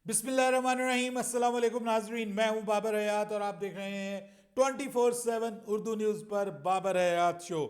बिस्मिल्लाहिर्रहमानिर्रहीम अस्सलाम वालेकुम नाजरीन, मैं हूं बाबर हयात और आप देख रहे हैं 24/7 उर्दू न्यूज़ पर बाबर हयात शो।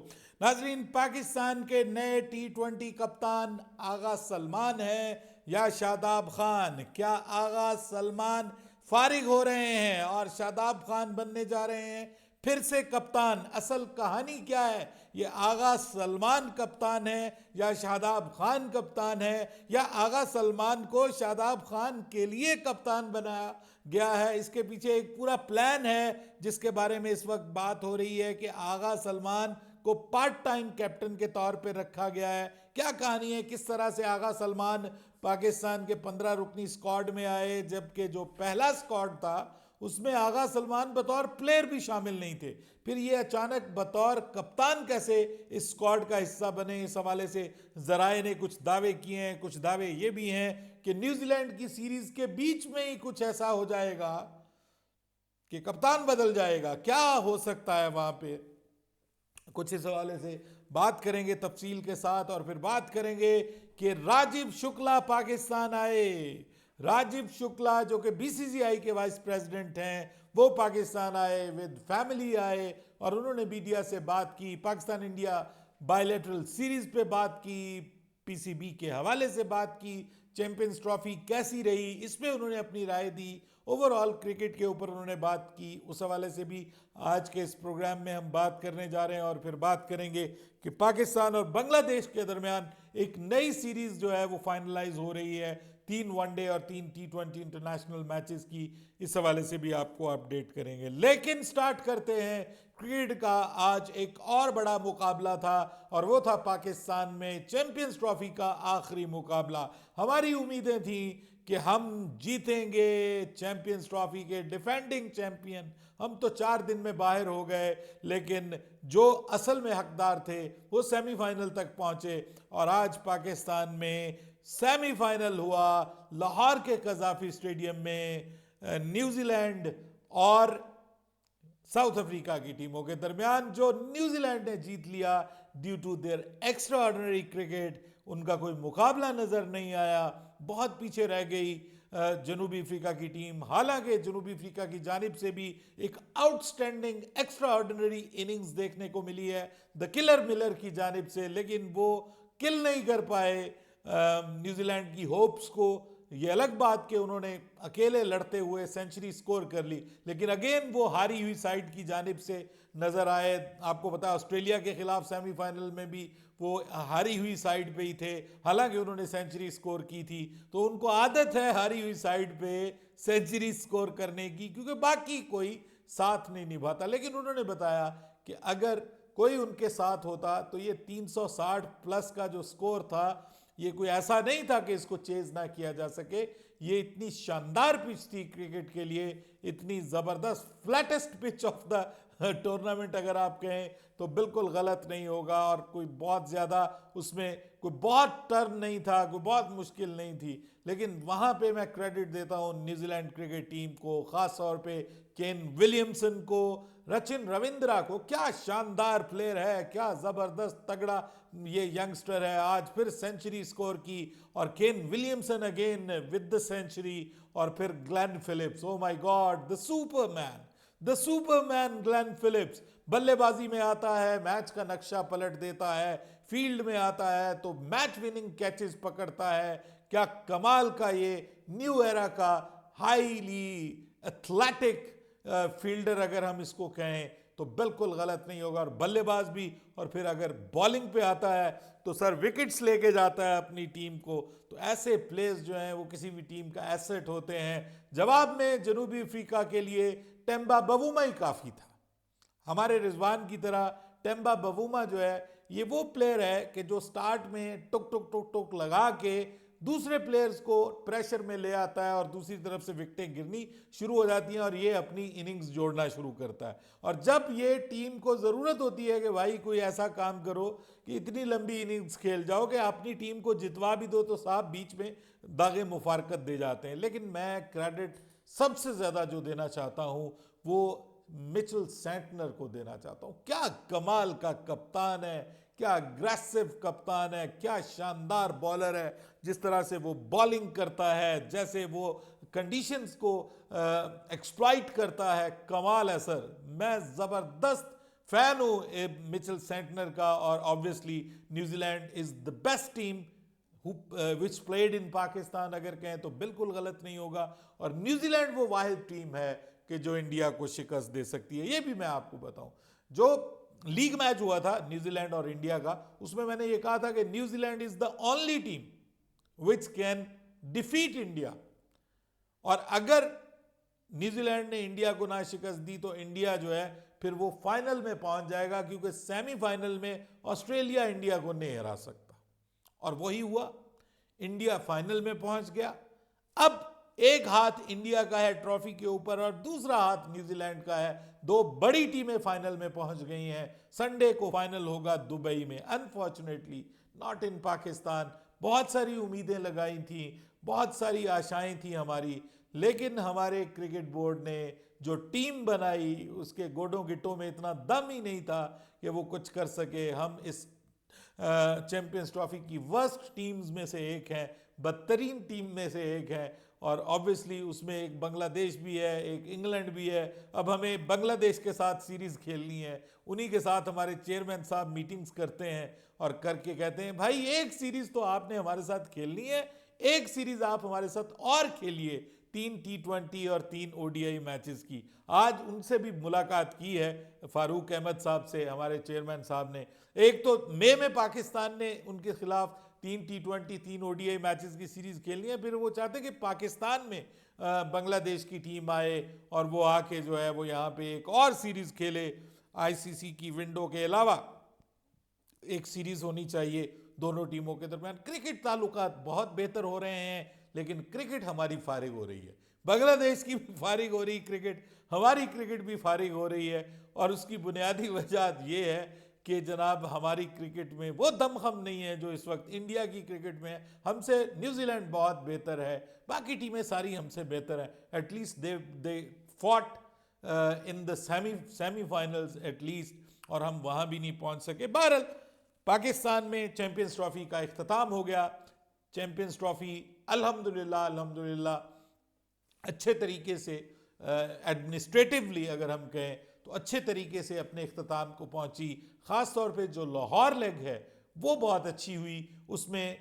नाजरीन, पाकिस्तान के नए T20 कप्तान आगा सलमान है या शादाब खान? क्या आगा सलमान फारिग हो रहे हैं और शादाब खान बनने जा रहे हैं फिर से कप्तान? असल कहानी क्या है? ये आगा सलमान कप्तान है या शादाब खान कप्तान है, या आगा सलमान को शादाब खान के लिए कप्तान बनाया गया है? इसके पीछे एक पूरा प्लान है जिसके बारे में इस वक्त बात हो रही है कि आगा सलमान को पार्ट टाइम कैप्टन के तौर पे रखा गया है। क्या कहानी है, किस तरह से आगा सलमान पाकिस्तान के 15 रुकनी स्क्वाड में आए, जबकि जो पहला स्क्वाड था उसमें आगा सलमान बतौर प्लेयर भी शामिल नहीं थे। फिर ये अचानक बतौर कप्तान कैसे इस स्क्वाड का हिस्सा बने? इस हवाले से जराए ने कुछ दावे किए हैं। कुछ दावे ये भी हैं कि न्यूजीलैंड की सीरीज के बीच में ही कुछ ऐसा हो जाएगा कि कप्तान बदल जाएगा। क्या हो सकता है वहां पे? कुछ इस हवाले से बात करेंगे तफसील के साथ, और फिर बात करेंगे कि राजीव शुक्ला पाकिस्तान आए। राजीव शुक्ला जो कि बीसीसीआई के वाइस प्रेसिडेंट हैं, वो पाकिस्तान आए, विद फैमिली आए और उन्होंने मीडिया से बात की, पाकिस्तान इंडिया बायलैटरल सीरीज पे बात की, पीसीबी के हवाले से बात की, चैंपियंस ट्रॉफी कैसी रही इसमें उन्होंने अपनी राय दी, ओवरऑल क्रिकेट के ऊपर उन्होंने बात की। उस हवाले से भी आज के इस प्रोग्राम में हम बात करने जा रहे हैं। और फिर बात करेंगे कि पाकिस्तान और बांग्लादेश के दरमियान एक नई सीरीज जो है वो फाइनलाइज हो रही है, 3 वनडे और 3 T20 इंटरनेशनल मैचेस की। इस हवाले से भी आपको अपडेट करेंगे। लेकिन स्टार्ट करते हैं क्रिकेट का। आज एक और बड़ा मुकाबला था और वो था पाकिस्तान में चैंपियंस ट्रॉफी का आखिरी मुकाबला। हमारी उम्मीदें थी कि हम जीतेंगे चैंपियंस ट्रॉफी के डिफेंडिंग चैंपियन। हम तो 4 दिन में बाहर हो गए, लेकिन जो असल में हकदार थे वो सेमीफाइनल तक पहुंचे। और आज पाकिस्तान में सेमीफाइनल हुआ लाहौर के कजाफी स्टेडियम में, न्यूजीलैंड और साउथ अफ्रीका की टीमों के दरमियान, जो न्यूजीलैंड ने जीत लिया due to their extraordinary cricket. उनका कोई मुकाबला नजर नहीं आया, बहुत पीछे रह गई जनूबी अफ्रीका की टीम। हालांकि जनूबी अफ्रीका की जानिब से भी एक आउटस्टैंडिंग एक्स्ट्रा ऑर्डिनरी इनिंग्स देखने को मिली है द किलर मिलर की जानिब से, लेकिन वो किल नहीं कर पाए न्यूजीलैंड की होप्स को। ये अलग बात कि उन्होंने अकेले लड़ते हुए सेंचुरी स्कोर कर ली, लेकिन अगेन वो हारी हुई साइड की जानिब से नजर आए। आपको पता है ऑस्ट्रेलिया के खिलाफ सेमीफाइनल में भी वो हारी हुई साइड पे ही थे, हालांकि उन्होंने सेंचुरी स्कोर की थी। तो उनको आदत है हारी हुई साइड पे सेंचुरी स्कोर करने की, क्योंकि बाकी कोई साथ नहीं निभाता। लेकिन उन्होंने बताया कि अगर कोई उनके साथ होता तो ये 360 प्लस का जो स्कोर था, ये कोई ऐसा नहीं था कि इसको चेज ना किया जा सके। ये इतनी शानदार पिच थी क्रिकेट के लिए, इतनी जबरदस्त flattest pitch of the tournament अगर आप कहें तो बिल्कुल गलत नहीं होगा। और कोई बहुत ज्यादा उसमें कोई बहुत टर्न नहीं था, कोई बहुत मुश्किल नहीं थी। लेकिन वहां पे मैं क्रेडिट देता हूं न्यूजीलैंड क्रिकेट टीम को, खास तौर पे केन विलियमसन को, रचिन रविंद्रा को। क्या शानदार प्लेयर है, क्या जबरदस्त तगड़ा ये यंगस्टर है। आज फिर सेंचुरी स्कोर की, और Kane Williamson again with the century, और फिर Glenn Phillips, oh my God, the superman Glenn Phillips बल्लेबाजी में आता है, मैच का नक्शा पलट देता है, फील्ड में आता है तो मैच विनिंग कैचेस पकड़ता है। क्या कमाल का ये न्यू एरा का हाईली एथलेटिक फील्डर अगर हम इसको कहें तो बिल्कुल गलत नहीं होगा। और बल्लेबाज भी, और फिर अगर बॉलिंग पे आता है तो सर विकेट्स लेके जाता है अपनी टीम को। तो ऐसे प्लेयर्स जो हैं वो किसी भी टीम का एसेट होते हैं। जवाब में जनूबी अफ्रीका के लिए टेम्बा बवूमा ही काफी था। हमारे रिजवान की तरह टेम्बा बवूमा जो है ये वो प्लेयर है कि जो स्टार्ट में टुक टुक टुक टुक लगा के दूसरे प्लेयर्स को प्रेशर में ले आता है और दूसरी तरफ से विकेटें गिरनी शुरू हो जाती हैं और ये अपनी इनिंग्स जोड़ना शुरू करता है। और जब ये टीम को ज़रूरत होती है कि भाई कोई ऐसा काम करो कि इतनी लंबी इनिंग्स खेल जाओ कि अपनी टीम को जितवा भी दो, तो साहब बीच में दागे मुफारकत दे जाते हैं। लेकिन मैं क्रेडिट सबसे ज़्यादा जो देना चाहता हूँ वो मिचेल सेंटनर को देना चाहता हूं। क्या कमाल का कप्तान है, क्या अग्रेसिव कप्तान है, क्या शानदार बॉलर है। जिस तरह से वो बॉलिंग करता है, जैसे वो कंडीशंस को एक्सप्लॉइट करता है कमाल है सर। मैं ज़बरदस्त फैन हूँ मिचेल सेंटनर का, और obviously New Zealand is the best team which played in Pakistan, अगर कहें तो बिल्कुल गलत नहीं होगा। और न्यूजीलैंड वो वाहिद टीम है कि जो इंडिया को शिकस्त दे सकती है। ये भी मैं आपको बताऊं, जो लीग मैच हुआ था न्यूजीलैंड और इंडिया का, उसमें मैंने ये कहा था कि New Zealand is the only team which can defeat India, और अगर न्यूजीलैंड ने इंडिया को ना शिकस्त दी तो इंडिया जो है फिर वो फाइनल में पहुंच जाएगा, क्योंकि सेमीफाइनल में ऑस्ट्रेलिया इंडिया को नहीं हरा सकता। और वही हुआ, इंडिया फाइनल में पहुंच गया। अब एक हाथ इंडिया का है ट्रॉफी के ऊपर और दूसरा हाथ न्यूजीलैंड का है। दो बड़ी टीमें फाइनल में पहुंच गई हैं। संडे को फाइनल होगा दुबई में, अनफॉर्चुनेटली नॉट इन पाकिस्तान। बहुत सारी उम्मीदें लगाई थी, बहुत सारी आशाएं थी हमारी, लेकिन हमारे क्रिकेट बोर्ड ने जो टीम बनाई उसके गोडों गिट्टों में इतना दम ही नहीं था कि वो कुछ कर सके। हम इस चैंपियंस ट्रॉफी की वर्स्ट टीम्स में से एक हैं, बदतरीन टीम में से एक है, और ऑब्वियसली उसमें एक बांग्लादेश भी है, एक इंग्लैंड भी है। अब हमें बांग्लादेश के साथ सीरीज़ खेलनी है। उन्हीं के साथ हमारे चेयरमैन साहब मीटिंग्स करते हैं और करके कहते हैं भाई एक सीरीज़ तो आपने हमारे साथ खेलनी है, एक सीरीज़ आप हमारे साथ और खेलिए, 3 T20 और 3 ODI मैचेस की। आज उनसे भी मुलाकात की है फारूक अहमद साहब से, हमारे चेयरमैन साहब ने। एक तो मई में पाकिस्तान ने उनके खिलाफ 3 T20 3 ODI मैचेस की सीरीज खेलनी है, फिर वो चाहते कि पाकिस्तान में बांग्लादेश की टीम आए और वो आके जो है वो यहाँ पे एक और सीरीज खेले। ICC की विंडो के अलावा एक सीरीज होनी चाहिए दोनों टीमों के दरमियान। क्रिकेट ताल्लुकात बहुत बेहतर हो रहे हैं, लेकिन क्रिकेट हमारी फारिग हो रही है। बांग्लादेश की भी फारिग हो रही क्रिकेट, हमारी क्रिकेट भी फारिग हो रही है। और उसकी बुनियादी वजह ये है कि जनाब हमारी क्रिकेट में वो दमखम नहीं है जो इस वक्त इंडिया की क्रिकेट में है। हमसे न्यूजीलैंड बहुत बेहतर है, बाकी टीमें सारी हमसे बेहतर हैं। At least they fought in the semifinals at least, और हम वहाँ भी नहीं पहुँच सके। बहरहाल पाकिस्तान में चैंपियंस ट्रॉफी का इख्तिताम हो गया। चैंपियंस ट्रॉफी अल्हम्दुलिल्लाह अच्छे तरीके से एडमिनिस्ट्रेटिवली अगर हम कहें तो अच्छे तरीके से अपने इख्तिताम को पहुंची। ख़ास तौर पे जो लाहौर लेग है वो बहुत अच्छी हुई। उसमें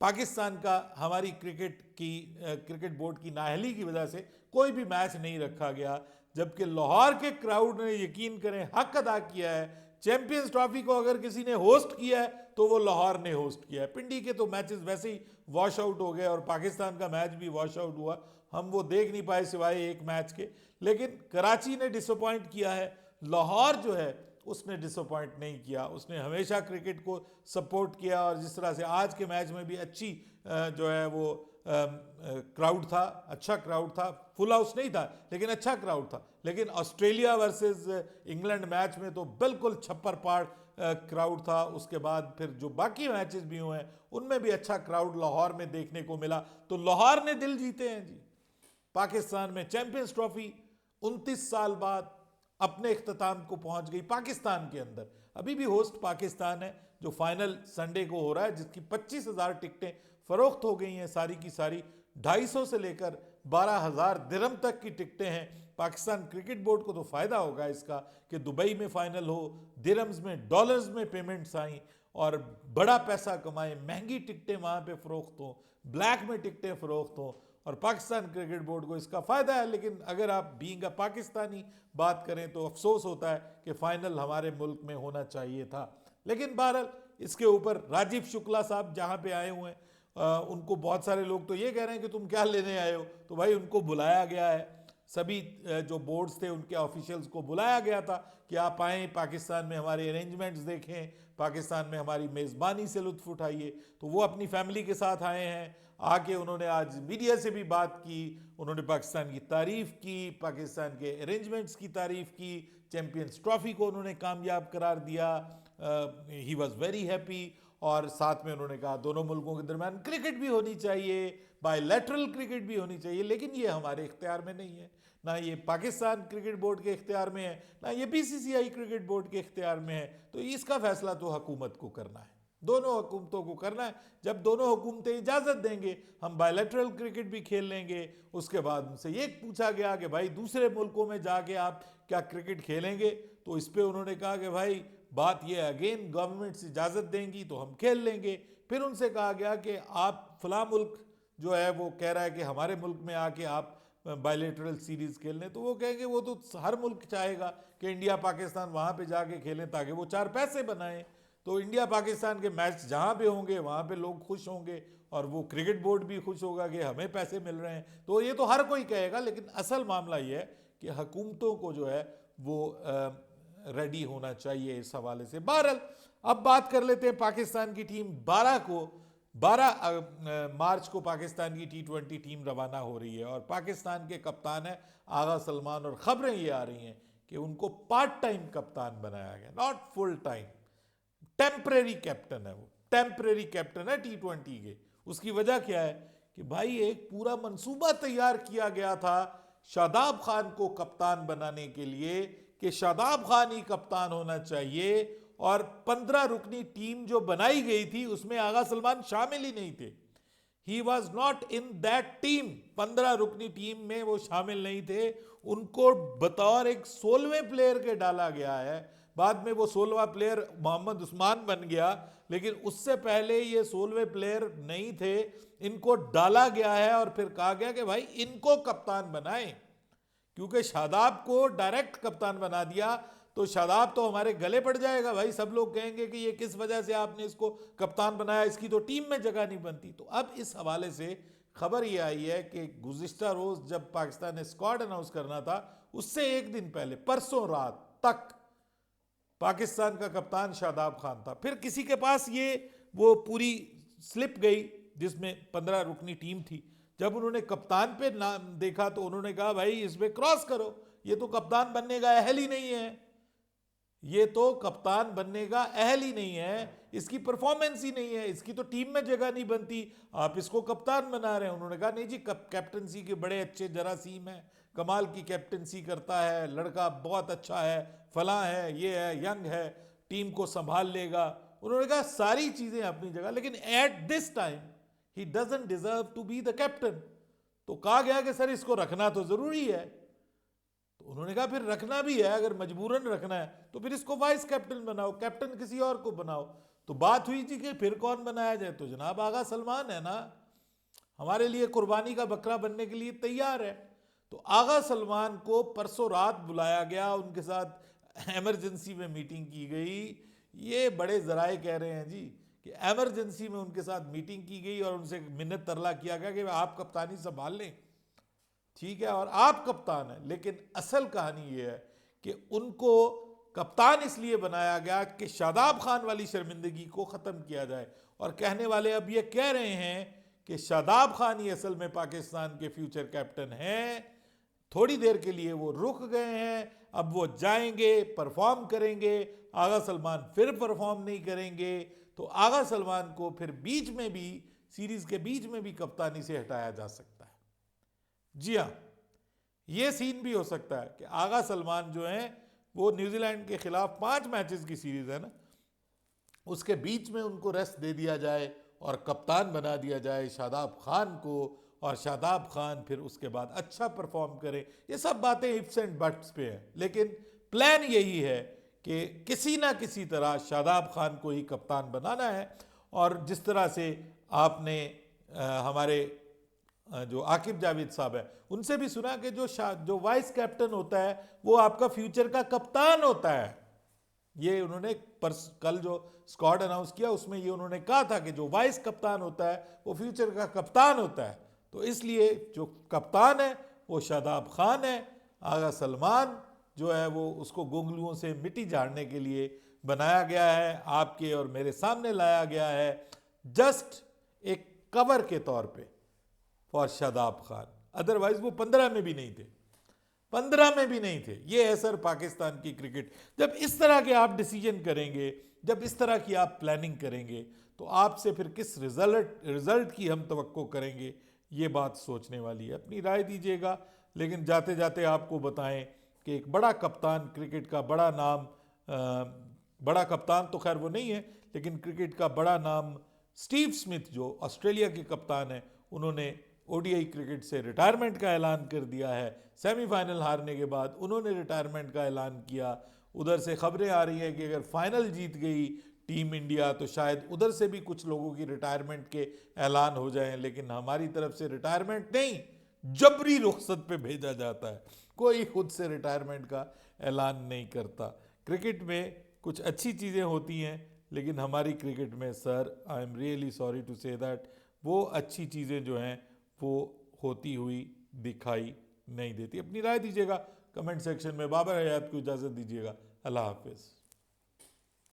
पाकिस्तान का हमारी क्रिकेट बोर्ड की नाअहली की वजह से कोई भी मैच नहीं रखा गया, जबकि लाहौर के क्राउड ने यकीन करें हक अदा किया है। चैंपियंस ट्रॉफी को अगर किसी ने होस्ट किया है तो वो लाहौर ने होस्ट किया है। पिंडी के तो मैचेस वैसे ही वॉश आउट हो गए और पाकिस्तान का मैच भी वॉश आउट हुआ, हम वो देख नहीं पाए सिवाय एक मैच के। लेकिन कराची ने डिसअपॉइंट किया है, लाहौर जो है उसने डिसअपॉइंट नहीं किया। उसने हमेशा क्रिकेट को सपोर्ट किया, और जिस तरह से आज के मैच में भी अच्छी जो है वो क्राउड था, अच्छा क्राउड था। फुल हाउस नहीं था लेकिन अच्छा क्राउड था। लेकिन ऑस्ट्रेलिया वर्सेस इंग्लैंड मैच में तो बिल्कुल छप्पर पाड़ क्राउड था। उसके बाद फिर जो बाकी मैचेस भी हुए हैं उनमें भी अच्छा क्राउड लाहौर में देखने को मिला। तो लाहौर ने दिल जीते हैं जी। पाकिस्तान में चैंपियंस ट्रॉफी 29 साल बाद अपने इख्तिताम को पहुंच गई पाकिस्तान के अंदर। अभी भी होस्ट पाकिस्तान है, जो फाइनल संडे को हो रहा है, जिसकी 25,000 टिकटें फरोख्त हो गई हैं सारी की सारी। 250 से लेकर 12,000 दिरहम तक की टिकटें हैं। पाकिस्तान क्रिकेट बोर्ड को तो फ़ायदा होगा इसका कि दुबई में फ़ाइनल हो, दिरहम्स में डॉलर्स में पेमेंट्स आई और बड़ा पैसा कमाएं, महंगी टिकटें वहाँ पे फ़रोख्त हों, ब्लैक में टिकटें फ़रोख्त हों, और पाकिस्तान क्रिकेट बोर्ड को इसका फ़ायदा है। लेकिन अगर आप बीइंग अ पाकिस्तानी बात करें तो अफसोस होता है कि फ़ाइनल हमारे मुल्क में होना चाहिए था। लेकिन बहरहाल इसके ऊपर राजीव शुक्ला साहब जहाँ पे आए हुए हैं, उनको बहुत सारे लोग तो ये कह रहे हैं कि तुम क्या लेने आए हो। तो भाई उनको बुलाया गया है, सभी जो बोर्ड्स थे उनके ऑफिशियल्स को बुलाया गया था कि आप आएँ, पाकिस्तान में हमारे अरेंजमेंट्स देखें, पाकिस्तान में हमारी मेज़बानी से लुत्फ़ उठाइए। तो वो अपनी फैमिली के साथ आए हैं। आके उन्होंने आज मीडिया से भी बात की, उन्होंने पाकिस्तान की तारीफ़ की, पाकिस्तान के अरेंजमेंट्स की तारीफ़ की, चैंपियंस ट्रॉफ़ी को उन्होंने कामयाब करार दिया। He was very happy. और साथ में उन्होंने कहा दोनों मुल्कों के दरमियान क्रिकेट भी होनी चाहिए, बायलैटरल क्रिकेट भी होनी चाहिए, लेकिन ये हमारे इख्तियार में नहीं है, ना ये पाकिस्तान क्रिकेट बोर्ड के इख्तियार में है, ना ये BCCI क्रिकेट बोर्ड के इख्तियार में है। तो इसका फैसला तो हुकूमत को करना है। दोनों हुकूमतों को करना है। जब दोनों हुकूमतें इजाज़त देंगे हम बायलैटरल क्रिकेट भी खेल लेंगे। उसके बाद उनसे ये पूछा गया कि भाई दूसरे मुल्कों में जाके आप क्या क्रिकेट खेलेंगे, तो इस पे उन्होंने कहा कि भाई बात ये अगेन गवर्नमेंट से इजाज़त देंगी तो हम खेल लेंगे। फिर उनसे कहा गया कि आप फलां मुल्क जो है वो कह रहा है कि हमारे मुल्क में आके आप बायलैटरल सीरीज़ खेल लें, तो वो कहेंगे वो तो हर मुल्क चाहेगा कि इंडिया पाकिस्तान वहाँ पे जाके खेलें ताकि वो चार पैसे बनाएं। तो इंडिया पाकिस्तान के मैच जहाँ पे होंगे वहाँ पे लोग खुश होंगे और वो क्रिकेट बोर्ड भी खुश होगा कि हमें पैसे मिल रहे हैं। तो ये तो हर कोई कहेगा, लेकिन असल मामला ये है कि हुकूमतों को जो है वो रेडी होना चाहिए इस हवाले से। बहरहाल अब बात कर लेते हैं पाकिस्तान की टीम 12 मार्च को पाकिस्तान की T20 टीम रवाना हो रही है और पाकिस्तान के कप्तान है आगा सलमान। और खबरें ये आ रही हैं कि उनको पार्ट टाइम कप्तान बनाया गया, not full time, temporary captain है वो, टेम्परेरी कैप्टन है T20 के। उसकी वजह क्या है कि भाई एक पूरा मंसूबा तैयार किया गया था शादाब खान को कप्तान बनाने के लिए कि शादाब खान ही कप्तान होना चाहिए, और 15 रुकनी टीम जो बनाई गई थी उसमें आगा सलमान शामिल ही नहीं थे। He was not in that team, 15 रुकनी टीम में वो शामिल नहीं थे। उनको बतौर एक 16वें प्लेयर के डाला गया है। बाद में वो 16वां प्लेयर मोहम्मद उस्मान बन गया, लेकिन उससे पहले ये 16वें प्लेयर नहीं थे। इनको डाला गया है और फिर कहा गया कि भाई इनको कप्तान बनाएं, क्योंकि शादाब को डायरेक्ट कप्तान बना दिया तो शादाब तो हमारे गले पड़ जाएगा भाई। सब लोग कहेंगे कि ये किस वजह से आपने इसको कप्तान बनाया, इसकी तो टीम में जगह नहीं बनती। तो अब इस हवाले से खबर ये आई है कि गुज़िश्ता रोज़ जब पाकिस्तान ने स्क्वाड अनाउंस करना था उससे एक दिन पहले परसों रात तक पाकिस्तान का कप्तान शादाब खान था। फिर किसी के पास ये वो पूरी स्लिप गई जिसमें 15 रुकनी टीम थी। जब उन्होंने कप्तान पे नाम देखा तो उन्होंने कहा भाई इसमें क्रॉस करो, ये तो कप्तान बनने का अहल ही नहीं है, ये तो कप्तान बनने का अहल ही नहीं है, इसकी परफॉर्मेंस ही नहीं है, इसकी तो टीम में जगह नहीं बनती, आप इसको कप्तान बना रहे हैं। उन्होंने कहा नहीं जी, कैप्टनसी के बड़े अच्छे जरासीम है, कमाल की कैप्टनसी करता है, लड़का बहुत अच्छा है, फलां है, ये है, यंग है, टीम को संभाल लेगा। उन्होंने कहा सारी चीजें अपनी जगह, लेकिन at this time he doesn't deserve to be the captain. तो कहा गया कि सर इसको रखना तो जरूरी है। तो उन्होंने कहा फिर रखना भी है, अगर मजबूरन रखना है तो फिर इसको वाइस कैप्टन बनाओ, कैप्टन किसी और को बनाओ। तो बात हुई थी कि फिर कौन बनाया जाए, तो जनाब आगा सलमान है ना, हमारे लिए कुर्बानी का बकरा बनने के लिए तैयार है। तो आगा सलमान को परसों रात बुलाया गया, उनके साथ इमरजेंसी में मीटिंग की गई। ये बड़े जराए कह रहे हैं जी कि इमरजेंसी में उनके साथ मीटिंग की गई और उनसे मिन्नत तरला किया गया कि आप कप्तानी संभाल लें, ठीक है, और आप कप्तान हैं। लेकिन असल कहानी ये है कि उनको कप्तान इसलिए बनाया गया कि शादाब खान वाली शर्मिंदगी को ख़त्म किया जाए। और कहने वाले अब ये कह रहे हैं कि शादाब खान ही असल में पाकिस्तान के फ्यूचर कैप्टन हैं। थोड़ी देर के लिए वो रुक गए हैं, अब वो जाएंगे, परफॉर्म करेंगे, आगा सलमान फिर परफॉर्म नहीं करेंगे, तो आगा सलमान को फिर बीच में भी, सीरीज के बीच में भी कप्तानी से हटाया जा सकता है। जी हाँ, ये सीन भी हो सकता है कि आगा सलमान जो हैं वो न्यूजीलैंड के खिलाफ 5 मैचेस की सीरीज है ना, उसके बीच में उनको रेस्ट दे दिया जाए और कप्तान बना दिया जाए शादाब खान को, और शादाब खान फिर उसके बाद अच्छा परफॉर्म करे। ये सब बातें इफ्स एंड बट्स पे हैं, लेकिन प्लान यही है कि किसी ना किसी तरह शादाब खान को ही कप्तान बनाना है। और जिस तरह से आपने हमारे जो आकिब जावेद साहब है उनसे भी सुना कि जो वाइस कैप्टन होता है वो आपका फ्यूचर का कप्तान होता है। ये उन्होंने कल जो स्क्वाड अनाउंस किया उसमें ये उन्होंने कहा था कि जो वाइस कप्तान होता है वो फ्यूचर का कप्तान होता है। तो इसलिए जो कप्तान है वो शादाब खान है। आगा सलमान जो है वो उसको गोंगलुओं से मिट्टी झाड़ने के लिए बनाया गया है, आपके और मेरे सामने लाया गया है, जस्ट एक कवर के तौर पे फॉर शादाब खान। अदरवाइज वो 15 में भी नहीं थे, 15 में भी नहीं थे। ये है सर पाकिस्तान की क्रिकेट। जब इस तरह के आप डिसीजन करेंगे, जब इस तरह की आप प्लानिंग करेंगे, तो आपसे फिर किस रिजल्ट की हम तवक्को करेंगे, ये बात सोचने वाली है। अपनी राय दीजिएगा, लेकिन जाते जाते आपको बताएं कि एक बड़ा कप्तान, क्रिकेट का बड़ा नाम, बड़ा कप्तान तो खैर वो नहीं है, लेकिन क्रिकेट का बड़ा नाम स्टीव स्मिथ जो ऑस्ट्रेलिया के कप्तान हैं, उन्होंने ओडीआई क्रिकेट से रिटायरमेंट का ऐलान कर दिया है। सेमीफाइनल हारने के बाद उन्होंने रिटायरमेंट का ऐलान किया। उधर से खबरें आ रही हैं कि अगर फाइनल जीत गई टीम इंडिया तो शायद उधर से भी कुछ लोगों की रिटायरमेंट के ऐलान हो जाएं, लेकिन हमारी तरफ से रिटायरमेंट नहीं, जबरी रुखसत पे भेजा जाता है। कोई खुद से रिटायरमेंट का ऐलान नहीं करता। क्रिकेट में कुछ अच्छी चीज़ें होती हैं, लेकिन हमारी क्रिकेट में sir, I am really sorry to say that, वो अच्छी चीज़ें जो हैं वो होती हुई दिखाई नहीं देती। अपनी राय दीजिएगा कमेंट सेक्शन में। बाबर हयात को इजाज़त दीजिएगा। अल्लाह हाफिज़।